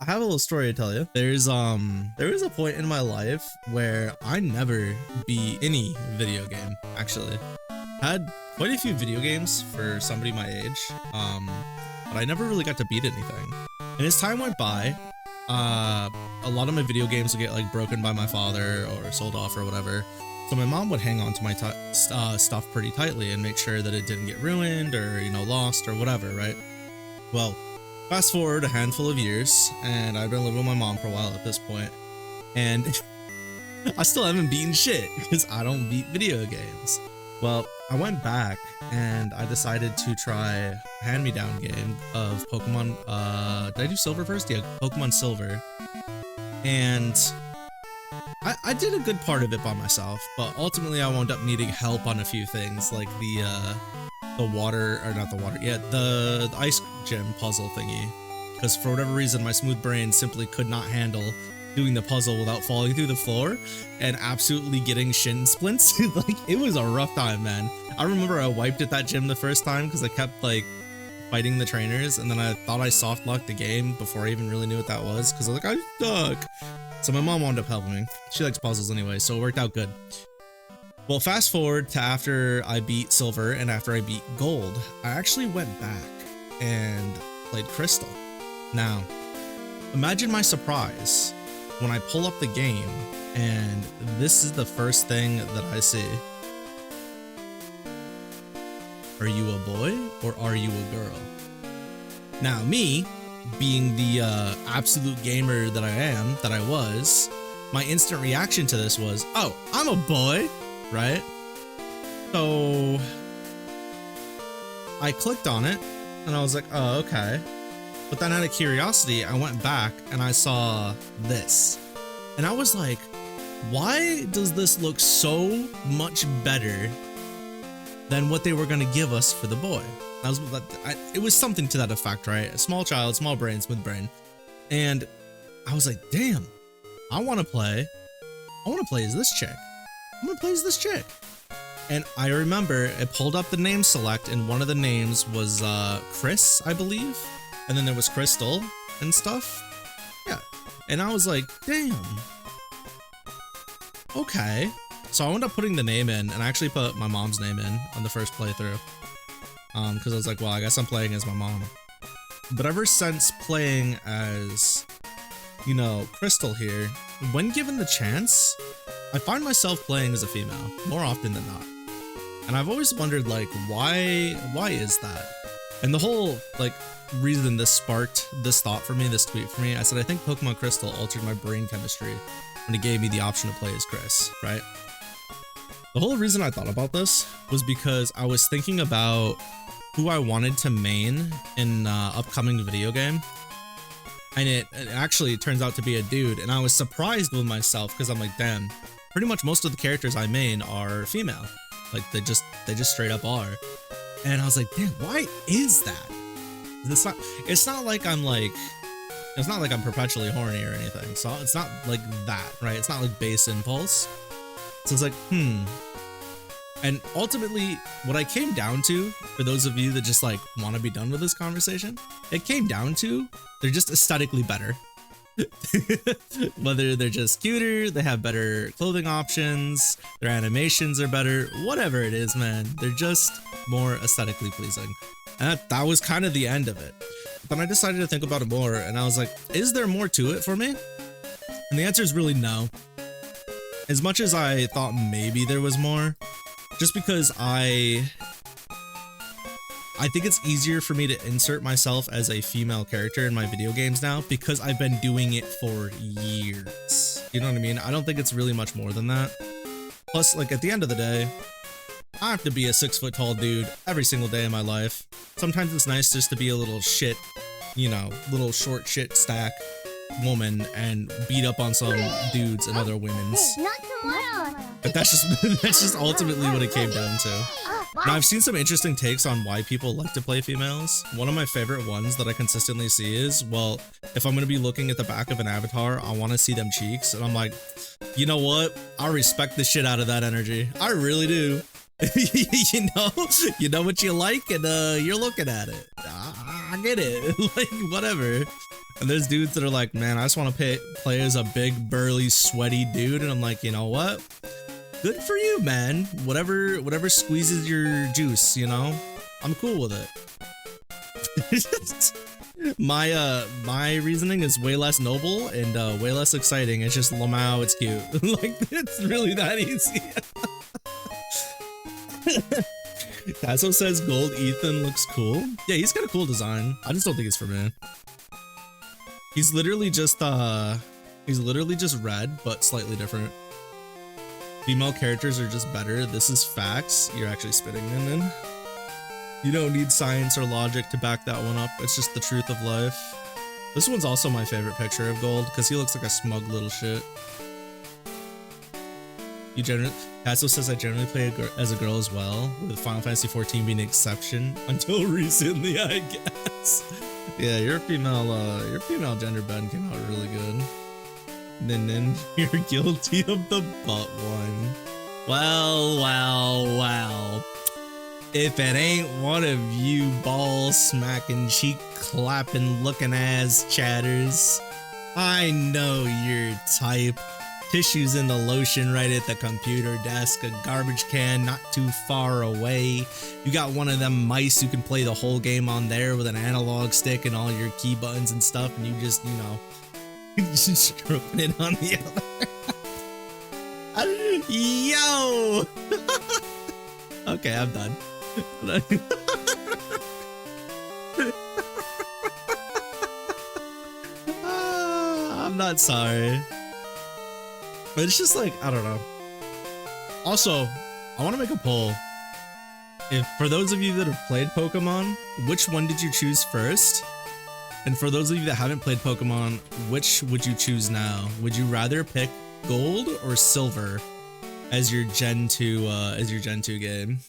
have a little story to tell you. There was a point in my life where I never beat any video game, actually. Had quite a few video games for somebody my age, but I never really got to beat anything. And as time went by, a lot of my video games would get like broken by my father or sold off or whatever. So my mom would hang on to my stuff pretty tightly and make sure that it didn't get ruined or, you know, lost or whatever, right? Well, fast forward a handful of years, and I've been living with my mom for a while at this point, and I still haven't beaten shit because I don't beat video games. Well, I went back and I decided to try a hand-me-down game of Pokemon. Did I do Silver first? Yeah, Pokemon Silver. And I did a good part of it by myself, but ultimately I wound up needing help on a few things, like the water, or not the water, yeah, the ice gym puzzle thingy. Because for whatever reason, my smooth brain simply could not handle doing the puzzle without falling through the floor and absolutely getting shin splints. Like, it was a rough time, man. I remember I wiped at that gym the first time because I kept like fighting the trainers, and then I thought I soft locked the game before I even really knew what that was because I was like, I'm stuck. So my mom wound up helping me. She likes puzzles anyway, so it worked out good. Well, fast forward to after I beat Silver and after I beat Gold, I actually went back and played Crystal. Now, imagine my surprise when I pull up the game and this is the first thing that I see. Are you a boy or are you a girl? Now, me, being the absolute gamer that I am, that I was, my instant reaction to this was, oh, I'm a boy, right? So I clicked on it and I was like, oh, okay. But then out of curiosity, I went back and I saw this. And I was like, why does this look so much better than what they were going to give us for the boy? It was something to that effect, right? A small child, small brain, smooth brain. And I was like, damn, I want to play as this chick. I want to play as this chick. And I remember it pulled up the name select, and one of the names was Chris, I believe. And then there was Crystal and stuff. Yeah. And I was like, damn. Okay. So I wound up putting the name in, and I actually put my mom's name in on the first playthrough. Because I was like, well, I guess I'm playing as my mom. But ever since playing as, you know, Crystal here, when given the chance, I find myself playing as a female more often than not. And I've always wondered, like, why is that? And the whole, like, reason this sparked this thought for me, this tweet for me, I said, I think Pokemon Crystal altered my brain chemistry when it gave me the option to play as Chris, right? The whole reason I thought about this was because I was thinking about who I wanted to main in upcoming video game. And it actually turns out to be a dude, and I was surprised with myself because I'm like, damn, pretty much most of the characters I main are female. Like, they just straight up are. And I was like, damn, why is that? It's not like I'm perpetually horny or anything. So it's not like that, right? It's not like base impulse. So it's like, And ultimately, what I came down to, for those of you that just like want to be done with this conversation, it came down to they're just aesthetically better. Whether they're just cuter, they have better clothing options, their animations are better, whatever it is, man, they're just more aesthetically pleasing. And that was kind of the end of it. Then I decided to think about it more, and I was like, is there more to it for me? And the answer is really no. As much as I thought maybe there was more, just because I think it's easier for me to insert myself as a female character in my video games now because I've been doing it for years. You know what I mean? I don't think it's really much more than that. Plus, like, at the end of the day, I have to be a 6-foot tall dude every single day of my life. Sometimes it's nice just to be a little shit, you know, little short shit stack woman and beat up on some dudes and other women's. But that's just ultimately what it came down to. Now, I've seen some interesting takes on why people like to play females. One of my favorite ones that I consistently see is, well, if I'm going to be looking at the back of an avatar, I want to see them cheeks. And I'm like, you know what? I respect the shit out of that energy. I really do. you know what you like, and you're looking at it. I get it. Like, whatever. And there's dudes that are like, man, I just want to play as a big, burly, sweaty dude. And I'm like, you know what? Good for you, man. Whatever squeezes your juice, you know? I'm cool with it. My reasoning is way less noble and way less exciting. It's just Lamau, it's cute. Like, it's really that easy. Tasso says gold Ethan looks cool. Yeah, he's got a cool design. I just don't think it's for me. He's literally just red, but slightly different. Female characters are just better. This is facts. You're actually spitting in. You don't need science or logic to back that one up. It's just the truth of life. This one's also my favorite picture of gold because he looks like a smug little shit. Tasso says I generally play as a girl as well, with Final Fantasy XIV being an exception until recently, I guess. Yeah, your female gender bend came out really good. Then you're guilty of the butt one. Well. If it ain't one of you ball smacking, cheek clapping looking ass chatters, I know your type. Tissues in the lotion right at the computer desk, a garbage can not too far away. You got one of them mice who can play the whole game on there with an analog stick and all your key buttons and stuff, and you just, you know, just stroking it on the other. Yo! Okay, I'm done. I'm not sorry. But it's just like, I don't know. Also, I want to make a poll. If for those of you that have played Pokemon, which one did you choose first? And for those of you that haven't played Pokemon, which would you choose now? Would you rather pick Gold or Silver as your Gen 2 game?